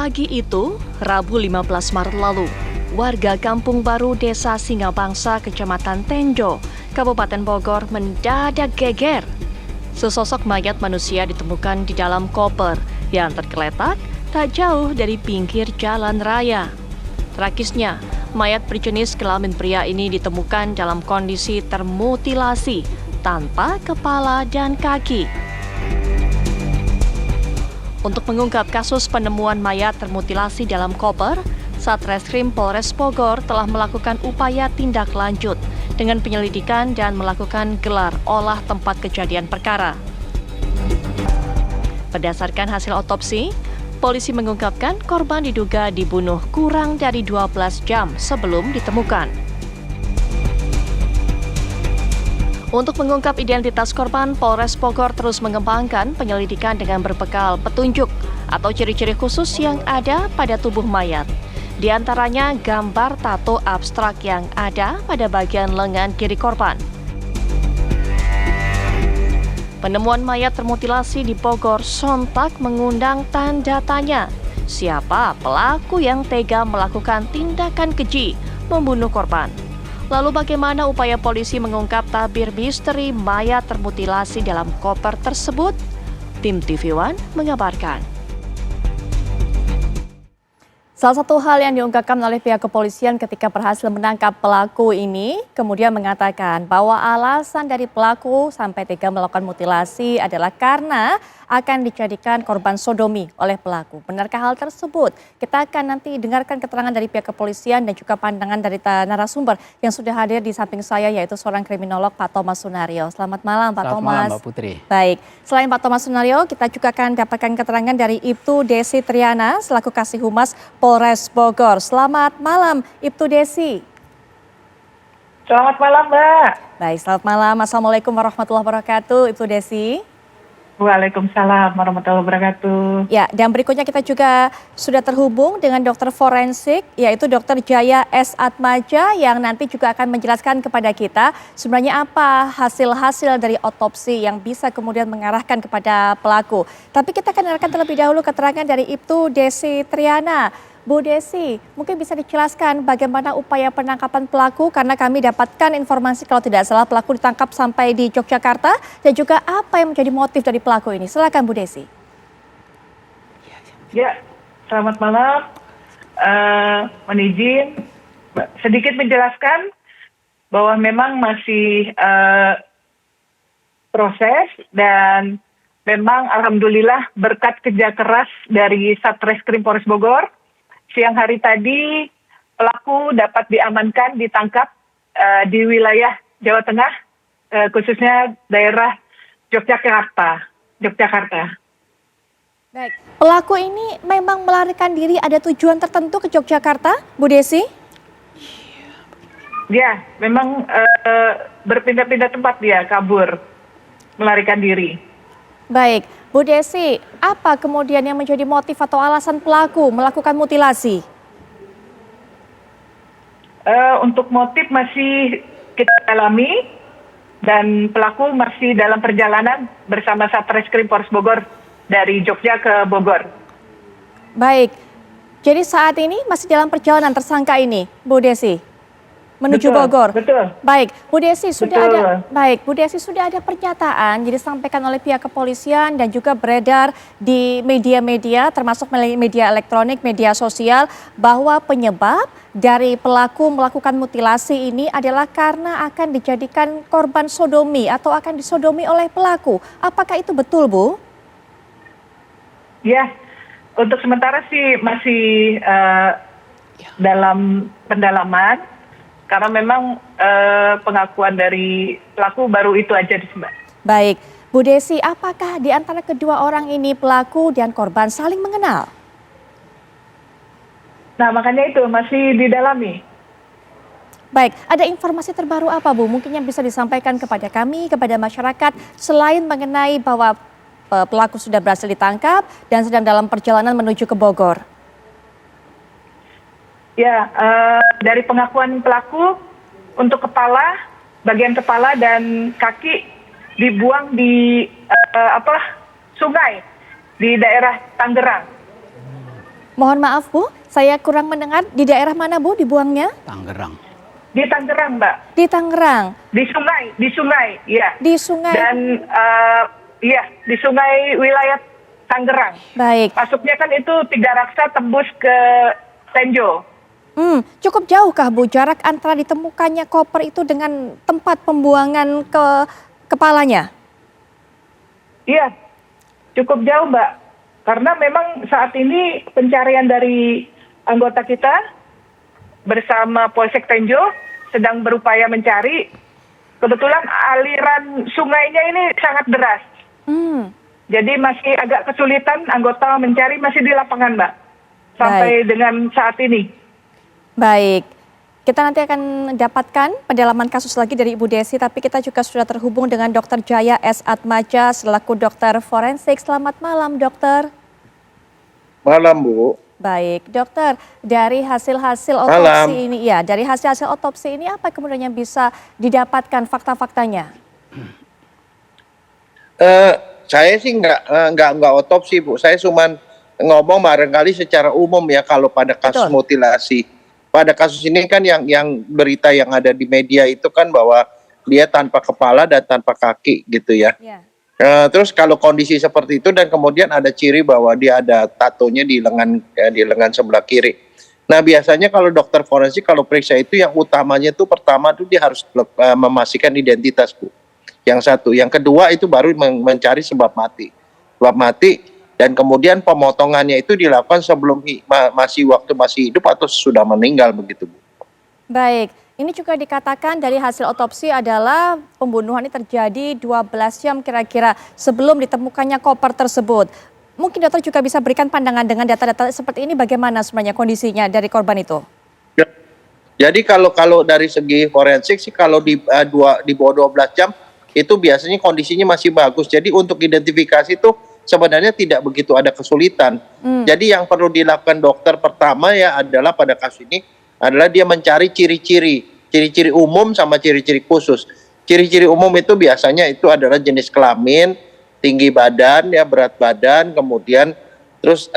Pagi itu, Rabu 15 Maret lalu, warga Kampung Baru Desa Singabangsa, Kecamatan Tenjo, Kabupaten Bogor mendadak geger. Sesosok mayat manusia ditemukan di dalam koper yang tergeletak tak jauh dari pinggir jalan raya. Tragisnya, mayat berjenis kelamin pria ini ditemukan dalam kondisi termutilasi tanpa kepala dan kaki. Untuk mengungkap kasus penemuan mayat termutilasi dalam koper, Satreskrim Polres Bogor telah melakukan upaya tindak lanjut dengan penyelidikan dan melakukan gelar olah tempat kejadian perkara. Berdasarkan hasil otopsi, polisi mengungkapkan korban diduga dibunuh kurang dari 12 jam sebelum ditemukan. Untuk mengungkap identitas korban, Polres Bogor terus mengembangkan penyelidikan dengan berbekal petunjuk atau ciri-ciri khusus yang ada pada tubuh mayat. Di antaranya gambar tato abstrak yang ada pada bagian lengan kiri korban. Penemuan mayat termutilasi di Bogor sontak mengundang tanda tanya. Siapa pelaku yang tega melakukan tindakan keji membunuh korban? Lalu bagaimana upaya polisi mengungkap tabir misteri mayat termutilasi dalam koper tersebut? Tim TV One mengabarkan. Salah satu hal yang diungkapkan oleh pihak kepolisian ketika berhasil menangkap pelaku ini, kemudian mengatakan bahwa alasan dari pelaku sampai tega melakukan mutilasi adalah karena akan dijadikan korban sodomi oleh pelaku. Benarkah hal tersebut? Kita akan nanti dengarkan keterangan dari pihak kepolisian dan juga pandangan dari narasumber yang sudah hadir di samping saya, yaitu seorang kriminolog Pak Thomas Sunario. Selamat malam Pak Thomas. Selamat malam Mbak Putri. Baik, selain Pak Thomas Sunario, kita juga akan dapatkan keterangan dari Ibtu Desi Triana selaku Kasih Humas Polres Bogor. Selamat malam Ibtu Desi. Selamat malam Mbak. Baik, selamat malam. Assalamualaikum warahmatullahi wabarakatuh Ibtu Desi. Waalaikumsalam warahmatullahi wabarakatuh. Ya, dan berikutnya kita juga sudah terhubung dengan dokter forensik, yaitu Dr. Jaya S. Atmaja, yang nanti juga akan menjelaskan kepada kita sebenarnya apa hasil-hasil dari otopsi yang bisa kemudian mengarahkan kepada pelaku. Tapi kita akan dengarkan terlebih dahulu keterangan dari Ibtu Desi Triana. Bu Desi, mungkin bisa dijelaskan bagaimana upaya penangkapan pelaku, karena kami dapatkan informasi kalau tidak salah pelaku ditangkap sampai di Yogyakarta, dan juga apa yang menjadi motif dari pelaku ini. Silakan Bu Desi. Ya, selamat malam. Mohon izin sedikit menjelaskan bahwa memang masih proses, dan memang alhamdulillah berkat kerja keras dari Satreskrim Polres Bogor, siang hari tadi pelaku dapat diamankan, ditangkap di wilayah Jawa Tengah, khususnya daerah Yogyakarta. Baik, pelaku ini memang melarikan diri, ada tujuan tertentu ke Yogyakarta, Bu Desi? Ya, memang berpindah-pindah tempat dia kabur, melarikan diri. Baik, Bu Desi, apa kemudian yang menjadi motif atau alasan pelaku melakukan mutilasi? Untuk motif masih kita dalami, dan pelaku masih dalam perjalanan bersama Satreskrim Polres Bogor dari Jogja ke Bogor. Baik, jadi saat ini masih dalam perjalanan tersangka ini, Bu Desi? Menuju Betul, Bogor. Betul. Baik, Bu Desi sudah Betul. ada pernyataan jadi disampaikan oleh pihak kepolisian dan juga beredar di media-media termasuk media elektronik, media sosial, bahwa penyebab dari pelaku melakukan mutilasi ini adalah karena akan dijadikan korban sodomi atau akan disodomi oleh pelaku. Apakah itu betul, Bu? Ya, untuk sementara sih masih dalam pendalaman. Karena memang pengakuan dari pelaku baru itu aja, Mbak. Baik, Bu Desi, apakah di antara kedua orang ini pelaku dan korban saling mengenal? Nah, makanya itu masih didalami. Baik, ada informasi terbaru apa Bu? Mungkin yang bisa disampaikan kepada kami, kepada masyarakat, selain mengenai bahwa pelaku sudah berhasil ditangkap dan sedang dalam perjalanan menuju ke Bogor. Ya, dari pengakuan pelaku, untuk bagian kepala dan kaki dibuang di sungai di daerah Tangerang. Mohon maaf Bu, saya kurang mendengar. Di daerah mana Bu dibuangnya? Tangerang. Di Tangerang, Mbak. Di Tangerang. Di sungai, ya. Di sungai. Dan iya, di sungai wilayah Tangerang. Baik. Masuknya kan itu Tiga Raksa tembus ke Tenjo. Cukup jauhkah Bu jarak antara ditemukannya koper itu dengan tempat pembuangan ke kepalanya? Iya, cukup jauh, Mbak. Karena memang saat ini pencarian dari anggota kita bersama Polsek Tenjo sedang berupaya mencari. Kebetulan aliran sungainya ini sangat deras. Jadi masih agak kesulitan anggota mencari, masih di lapangan, Mbak. Sampai dengan saat ini. Baik, kita nanti akan dapatkan pendalaman kasus lagi dari Ibu Desi, tapi kita juga sudah terhubung dengan Dr. Jaya S. Atmaja selaku dokter forensik. Selamat malam, dokter. Malam, Bu. Baik, dokter, dari hasil-hasil otopsi ini, ya, dari hasil-hasil otopsi ini apa kemudian yang bisa didapatkan fakta-faktanya? Saya sih nggak otopsi, Bu. Saya cuman ngomong barangkali secara umum ya kalau pada kasus Betul. mutilasi. Pada kasus ini kan yang berita yang ada di media itu kan bahwa dia tanpa kepala dan tanpa kaki gitu ya. Ya. Terus kalau kondisi seperti itu dan kemudian ada ciri bahwa dia ada tatonya di lengan sebelah kiri. Nah biasanya kalau dokter forensik kalau periksa itu yang utamanya itu pertama itu dia harus memastikan identitas, Bu. Yang satu, yang kedua itu baru mencari sebab mati. Sebab mati dan kemudian pemotongannya itu dilakukan sebelum masih hidup atau sudah meninggal begitu, Bu. Baik, ini juga dikatakan dari hasil otopsi adalah pembunuhan ini terjadi 12 jam kira-kira sebelum ditemukannya koper tersebut. Mungkin dokter juga bisa berikan pandangan dengan data-data seperti ini bagaimana sebenarnya kondisinya dari korban itu? Jadi kalau dari segi forensik sih kalau di bawah 12 jam itu biasanya kondisinya masih bagus. Jadi untuk identifikasi itu sebenarnya tidak begitu ada kesulitan. Jadi yang perlu dilakukan dokter pertama ya adalah pada kasus ini adalah dia mencari ciri-ciri umum sama ciri-ciri khusus. Ciri-ciri umum itu biasanya itu adalah jenis kelamin, tinggi badan ya, berat badan, kemudian terus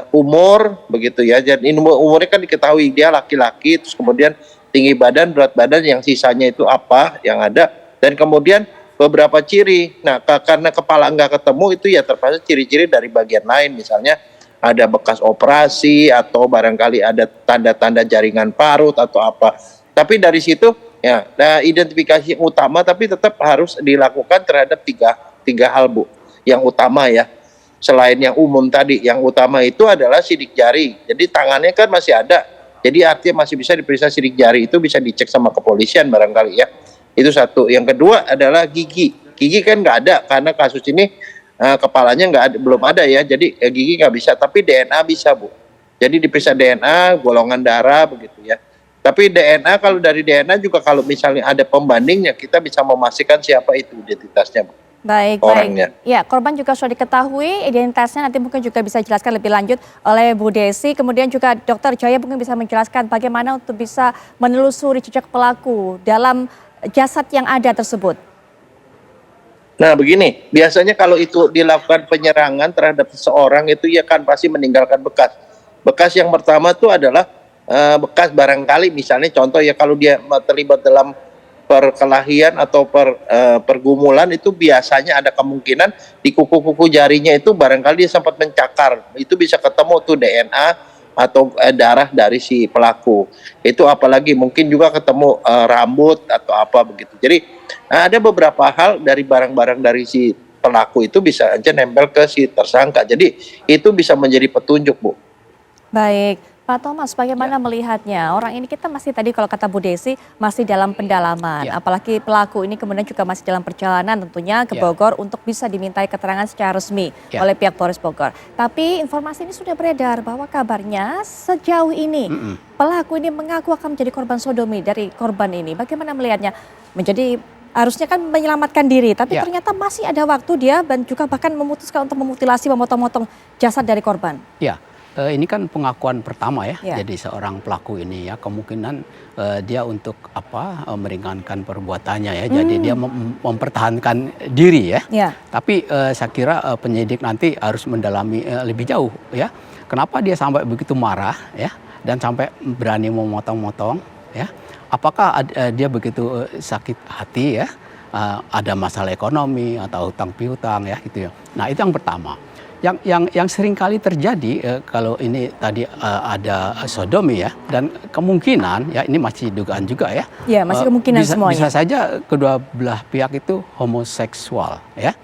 umur begitu ya. Jadi umurnya kan diketahui dia laki-laki, terus kemudian tinggi badan, berat badan, yang sisanya itu apa yang ada, dan kemudian beberapa ciri. Nah, karena kepala nggak ketemu itu ya terpaksa ciri-ciri dari bagian lain, misalnya ada bekas operasi atau barangkali ada tanda-tanda jaringan parut atau apa. Tapi dari situ ya, nah, identifikasi yang utama tapi tetap harus dilakukan terhadap tiga hal, Bu. Yang utama ya, selain yang umum tadi, yang utama itu adalah sidik jari. Jadi tangannya kan masih ada. Jadi artinya masih bisa diperiksa sidik jari, itu bisa dicek sama kepolisian barangkali ya. Itu satu. Yang kedua adalah gigi. Gigi kan nggak ada karena kasus ini kepalanya belum ada ya. Jadi gigi nggak bisa, tapi DNA bisa, Bu. Jadi diperiksa DNA, golongan darah begitu ya. Tapi DNA kalau dari DNA juga kalau misalnya ada pembandingnya kita bisa memastikan siapa itu identitasnya, Bu. Baik, Orangnya. baik. Ya, korban juga sudah diketahui identitasnya, nanti mungkin juga bisa dijelaskan lebih lanjut oleh Bu Desi. Kemudian juga Dokter Jaya mungkin bisa menjelaskan bagaimana untuk bisa menelusuri jejak pelaku dalam jasad yang ada tersebut. Nah begini, biasanya kalau itu dilakukan penyerangan terhadap seseorang itu ya kan pasti meninggalkan bekas. Bekas yang pertama itu adalah bekas barangkali misalnya contoh ya kalau dia terlibat dalam perkelahian atau pergumulan itu biasanya ada kemungkinan di kuku-kuku jarinya itu barangkali dia sempat mencakar. Itu bisa ketemu tuh DNA atau darah dari si pelaku. Itu apalagi mungkin juga ketemu rambut atau apa begitu. Jadi ada beberapa hal dari barang-barang dari si pelaku itu bisa aja nempel ke si tersangka. Jadi itu bisa menjadi petunjuk, Bu. Baik, Pak Thomas bagaimana melihatnya? Orang ini kita masih tadi kalau kata Bu Desi masih dalam pendalaman. Apalagi pelaku ini kemudian juga masih dalam perjalanan tentunya ke Bogor untuk bisa dimintai keterangan secara resmi oleh pihak Polres Bogor. Tapi informasi ini sudah beredar bahwa kabarnya sejauh ini pelaku ini mengaku akan menjadi korban sodomi dari korban ini. Bagaimana melihatnya? Harusnya kan menyelamatkan diri, tapi ternyata masih ada waktu dia dan juga bahkan memutuskan untuk memutilasi, memotong-motong jasad dari korban. Ya, ini kan pengakuan pertama ya, Ya. jadi seorang pelaku ini ya kemungkinan dia untuk meringankan perbuatannya ya, jadi dia mempertahankan diri ya. Ya. Tapi saya kira penyidik nanti harus mendalami lebih jauh ya. Kenapa dia sampai begitu marah ya dan sampai berani memotong-motong ya? Apakah dia begitu sakit hati ya? Ada masalah ekonomi atau hutang piutang ya gitu ya. Nah itu yang pertama. Yang sering kali terjadi kalau ini tadi ada sodomi ya, dan kemungkinan ya ini masih dugaan juga ya. Ya, masih kemungkinan semuanya. Bisa saja kedua belah pihak itu homoseksual ya.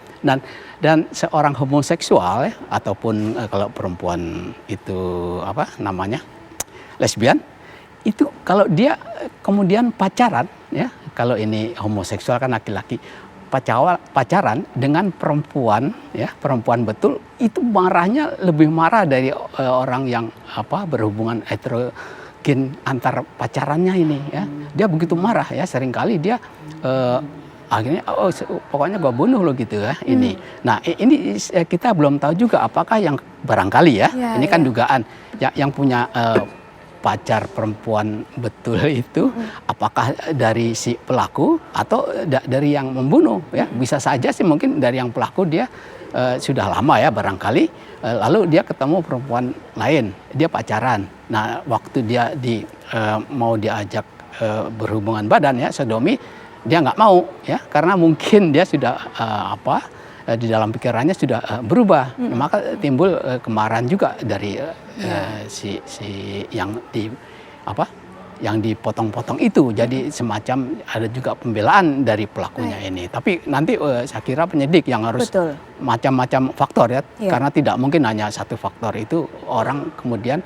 Dan seorang homoseksual ya, ataupun kalau perempuan itu apa namanya lesbian, itu kalau dia kemudian pacaran ya, kalau ini homoseksual kan laki-laki pacaran dengan perempuan ya, perempuan betul, itu marahnya lebih marah dari orang yang berhubungan heterogen antar pacarannya ini ya. Dia begitu marah ya, seringkali dia akhirnya pokoknya gua bunuh lo gitu ya ini. Nah ini kita belum tahu juga apakah yang barangkali ya, ini kan dugaan yang punya pacar perempuan betul itu apakah dari si pelaku atau dari yang membunuh ya. Bisa saja sih mungkin dari yang pelaku, dia sudah lama ya barangkali, lalu dia ketemu perempuan lain, dia pacaran. Nah waktu dia mau diajak berhubungan badan ya, sodomi, dia nggak mau ya, karena mungkin dia sudah di dalam pikirannya sudah berubah. Maka timbul kemarahan juga dari si yang dipotong-potong itu. Jadi semacam ada juga pembelaan dari pelakunya ini. Tapi nanti saya kira penyidik yang harus macam-macam faktor ya, karena tidak mungkin hanya satu faktor itu orang kemudian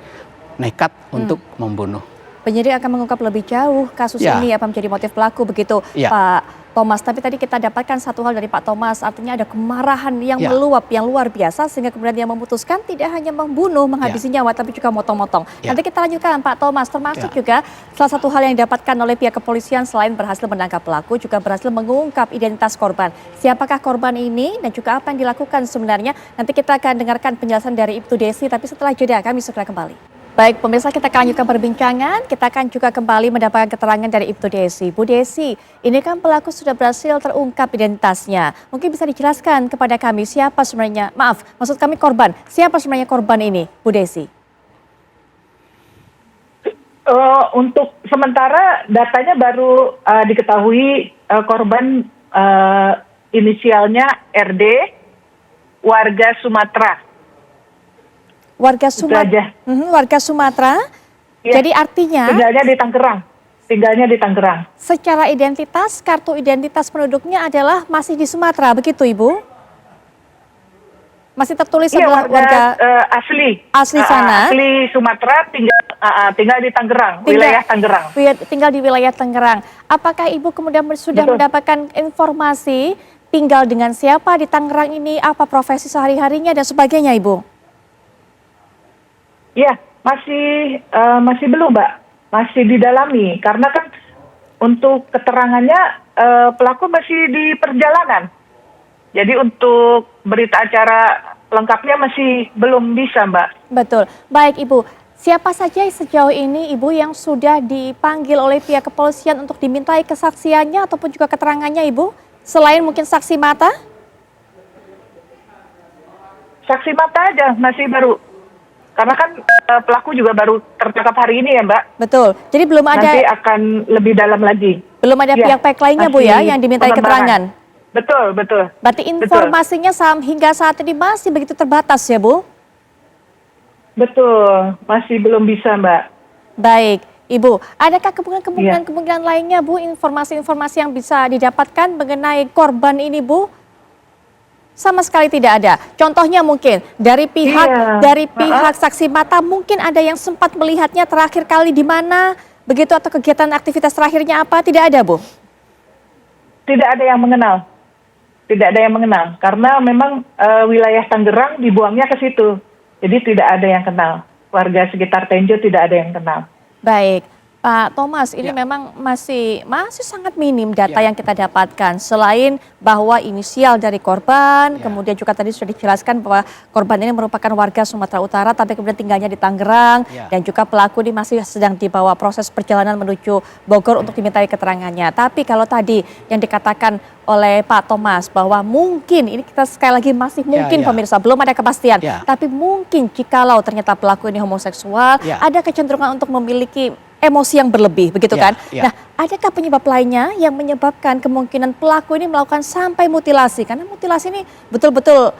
nekat untuk membunuh. Penyidik akan mengungkap lebih jauh kasus ini apa menjadi motif pelaku begitu Pak Thomas. Tapi tadi kita dapatkan satu hal dari Pak Thomas, artinya ada kemarahan yang meluap, yang luar biasa sehingga kemudian dia memutuskan tidak hanya membunuh, menghabisi nyawa, tapi juga motong-motong. Nanti kita lanjutkan Pak Thomas, termasuk juga salah satu hal yang didapatkan oleh pihak kepolisian selain berhasil menangkap pelaku, juga berhasil mengungkap identitas korban. Siapakah korban ini dan juga apa yang dilakukan sebenarnya? Nanti kita akan dengarkan penjelasan dari Ibtu Desi, tapi setelah jeda kami segera kembali. Baik pemirsa, kita akan lanjutkan perbincangan. Kita akan juga kembali mendapatkan keterangan dari Ibtu Desi. Bu Desi, ini kan pelaku sudah berhasil terungkap identitasnya. Mungkin bisa dijelaskan kepada kami siapa sebenarnya, maksud kami korban. Siapa sebenarnya korban ini, Bu Desi? Untuk sementara datanya baru diketahui korban inisialnya RD, warga Sumatera. Warga Sumatera. Ya. Jadi artinya tinggalnya di Tangerang. Secara identitas, kartu identitas penduduknya adalah masih di Sumatera, begitu Ibu? Masih tertulis adalah warga asli sana. Asli Sumatera, tinggal di Tangerang, wilayah Tangerang. Tinggal di wilayah Tangerang. Apakah Ibu kemudian sudah mendapatkan informasi tinggal dengan siapa di Tangerang ini, apa profesi sehari-harinya dan sebagainya, Ibu? Ya, masih belum, Mbak. Masih didalami karena kan untuk keterangannya pelaku masih di perjalanan. Jadi untuk berita acara lengkapnya masih belum bisa, Mbak. Betul. Baik, Ibu. Siapa saja sejauh ini, Ibu, yang sudah dipanggil oleh pihak kepolisian untuk dimintai kesaksiannya ataupun juga keterangannya, Ibu? Selain mungkin saksi mata? Saksi mata aja, masih baru. Karena kan pelaku juga baru tertangkap hari ini ya, Mbak. Betul. Jadi belum ada. Nanti akan lebih dalam lagi. Belum ada pihak-pihak lainnya, Bu, ya, yang dimintai keterangan. Betul. Berarti informasinya hingga saat ini masih begitu terbatas ya, Bu? Betul, masih belum bisa, Mbak. Baik, Ibu. Adakah kemungkinan lainnya, Bu, informasi-informasi yang bisa didapatkan mengenai korban ini, Bu? Sama sekali tidak ada. Contohnya mungkin dari pihak saksi mata mungkin ada yang sempat melihatnya terakhir kali di mana, begitu, atau kegiatan aktivitas terakhirnya apa? Tidak ada, Bu? Tidak ada yang mengenal. Karena memang wilayah Tangerang dibuangnya ke situ. Jadi tidak ada yang kenal. Warga sekitar Tenjo tidak ada yang kenal. Baik. Pak Thomas, ini Ya. memang masih sangat minim data Ya. yang kita dapatkan. Selain bahwa inisial dari korban, Ya. kemudian juga tadi sudah dijelaskan bahwa korban ini merupakan warga Sumatera Utara, tapi kemudian tinggalnya di Tangerang, Ya. dan juga pelaku ini masih sedang dibawa proses perjalanan menuju Bogor untuk dimintai keterangannya. Tapi kalau tadi yang dikatakan oleh Pak Thomas bahwa mungkin, ini kita sekali lagi masih mungkin ya. pemirsa, belum ada kepastian, Ya. tapi mungkin jikalau ternyata pelaku ini homoseksual, Ya. ada kecenderungan untuk memiliki emosi yang berlebih, begitu Ya, kan? ya. Nah, adakah penyebab lainnya yang menyebabkan kemungkinan pelaku ini melakukan sampai mutilasi? Karena mutilasi ini betul-betul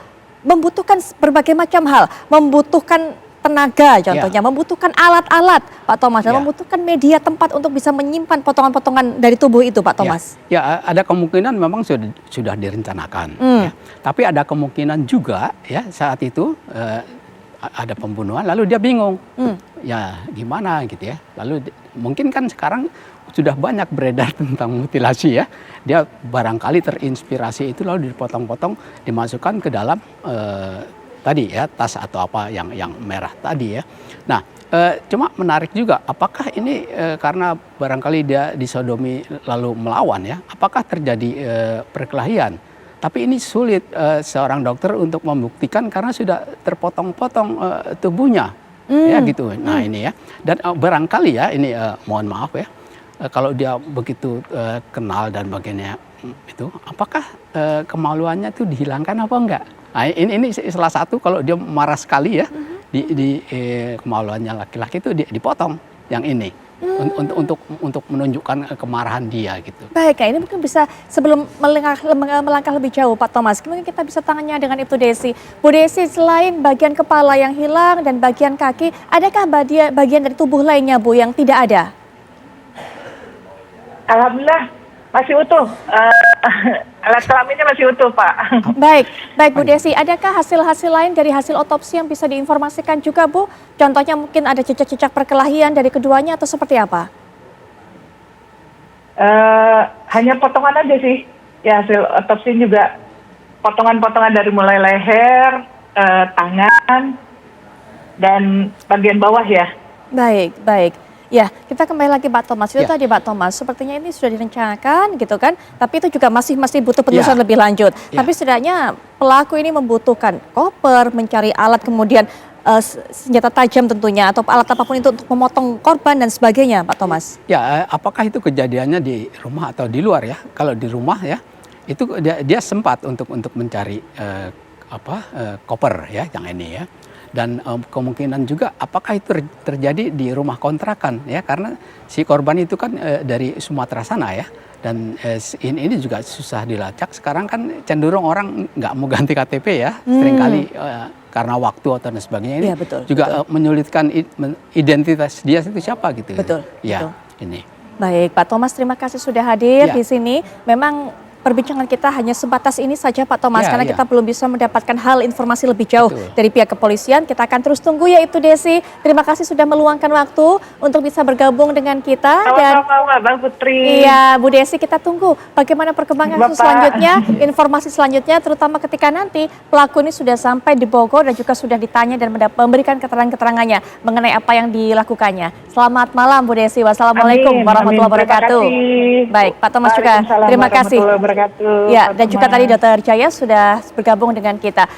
membutuhkan berbagai macam hal, membutuhkan tenaga contohnya, membutuhkan alat-alat, Pak Thomas, dan Ya. membutuhkan media tempat untuk bisa menyimpan potongan-potongan dari tubuh itu, Pak Thomas. Ya, ada kemungkinan memang sudah direncanakan. Ya. Tapi ada kemungkinan juga ya saat itu ada pembunuhan, lalu dia bingung, ya gimana gitu ya. Lalu mungkin kan sekarang sudah banyak beredar tentang mutilasi ya. Dia barangkali terinspirasi itu lalu dipotong-potong, dimasukkan ke dalam tadi ya tas atau apa yang merah tadi ya. Nah, cuma menarik juga, apakah ini karena barangkali dia disodomi lalu melawan ya? Apakah terjadi perkelahian? Tapi ini sulit seorang dokter untuk membuktikan karena sudah terpotong-potong tubuhnya, ya gitu. Nah ini ya, dan barangkali ya ini mohon maaf ya, kalau dia begitu kenal dan bagiannya itu, apakah kemaluannya itu dihilangkan apa enggak? Nah ini salah satu, kalau dia marah sekali ya, di kemaluannya laki-laki itu dipotong yang ini. Untuk menunjukkan kemarahan dia gitu. Baik, ya, ini mungkin bisa sebelum melangkah lebih jauh Pak Thomas, mungkin kita bisa tanya dengan Ibu Desi. Bu Desi, selain bagian kepala yang hilang dan bagian kaki, adakah bagian dari tubuh lainnya Bu yang tidak ada? Alhamdulillah masih utuh. Alat kelaminnya masih utuh, Pak. Baik Bu Desi, adakah hasil-hasil lain dari hasil otopsi yang bisa diinformasikan juga Bu? Contohnya mungkin ada jejak-jejak perkelahian dari keduanya atau seperti apa? Hanya potongan aja sih. Ya, hasil otopsi juga potongan-potongan dari mulai leher, tangan, dan bagian bawah ya. Baik. Ya, kita kembali lagi Pak Thomas. Itu Ya. tadi Pak Thomas, sepertinya ini sudah direncanakan gitu kan, tapi itu juga masih butuh penelusuran Ya. lebih lanjut. Ya. Tapi setidaknya pelaku ini membutuhkan koper, mencari alat, kemudian senjata tajam tentunya, atau alat apapun itu untuk memotong korban dan sebagainya, Pak Thomas. Ya, apakah itu kejadiannya di rumah atau di luar ya? Kalau di rumah ya, itu dia sempat untuk mencari koper ya, yang ini ya. Dan kemungkinan juga apakah itu terjadi di rumah kontrakan ya, karena si korban itu kan dari Sumatera sana ya, dan ini juga susah dilacak. Sekarang kan cenderung orang nggak mau ganti KTP ya, seringkali karena waktu atau dan sebagainya, ini Iya, betul, juga menyulitkan identitas dia itu siapa gitu. Betul. Ini. Baik, Pak Thomas, terima kasih sudah hadir Ya. di sini. Memang perbincangan kita hanya sebatas ini saja Pak Thomas, Ya, karena ya. kita belum bisa mendapatkan hal informasi lebih jauh Betul. dari pihak kepolisian. Kita akan terus tunggu ya itu Desi. Terima kasih sudah meluangkan waktu untuk bisa bergabung dengan kita. Dan Sama-sama, Bang Putri. iya, Bu Desi, kita tunggu bagaimana perkembangan kasus Bapak. selanjutnya, informasi selanjutnya, terutama ketika nanti pelaku ini sudah sampai di Bogor dan juga sudah ditanya dan memberikan keterangan-keterangannya mengenai apa yang dilakukannya. Selamat malam Bu Desi. Wassalamualaikum Amin, warahmatullahi amin. Terima wabarakatuh. kasih. Baik, Pak Thomas juga Waalaikumsalam terima kasih. warahmatullahi wabarakatuh, Ya, Pak dan juga Thomas. tadi Dr. Jaya sudah bergabung dengan kita.